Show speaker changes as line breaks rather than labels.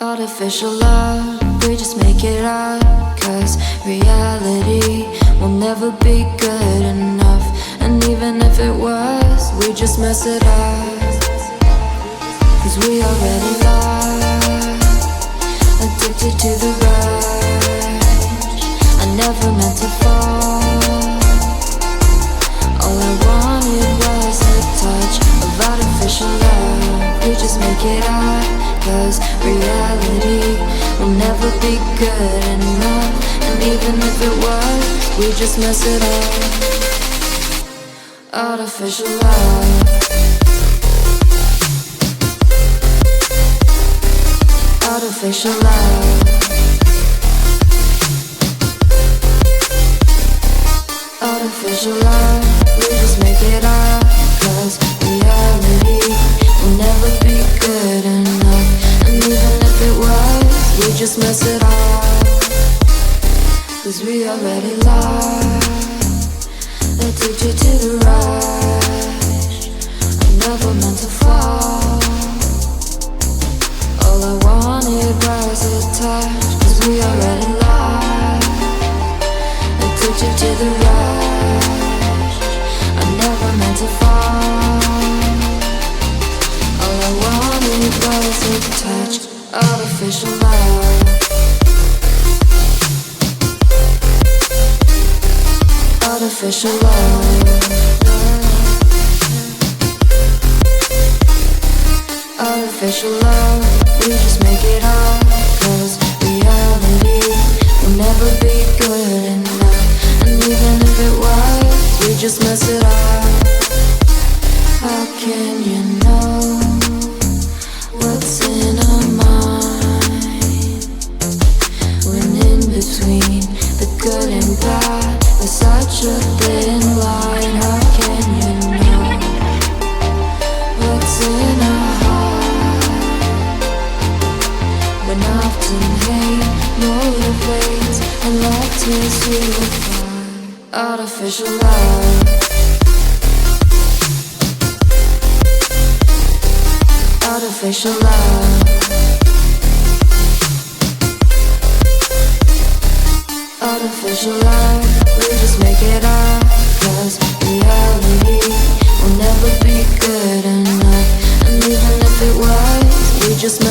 Artificial love, we just make it up, 'cause reality will never be good enough. And even if it was, we just mess it up, 'cause we already lost, addicted to the rush. I never meant to fall. All I wanted was a touch of artificial love. We just make it up, 'cause reality will never be good enough. And even if it was, we just mess it up. Artificial love. Artificial love. Artificial love. We just make it up, 'cause reality will never be good enough. And even if it was, we just mess it up, 'cause we already lost, addicted to the rush. I never meant to fall. All I wanted was a touch, 'cause we already lost, addicted to the rush. I never meant to fall. All I wanted was a touch. Artificial love. Artificial love. Artificial love. We just make it up, 'cause reality will never be good enough. And even if it was, we just mess it up. How can you know what's in our mind, when in between the good and bad there's such a thin line? How can you know what's in our heart, when often hate motivates and love tears you apart? Artificial love. Artificial love. Artificial love. We just make it up, 'cause reality will never be good enough. And even if it was, we just mess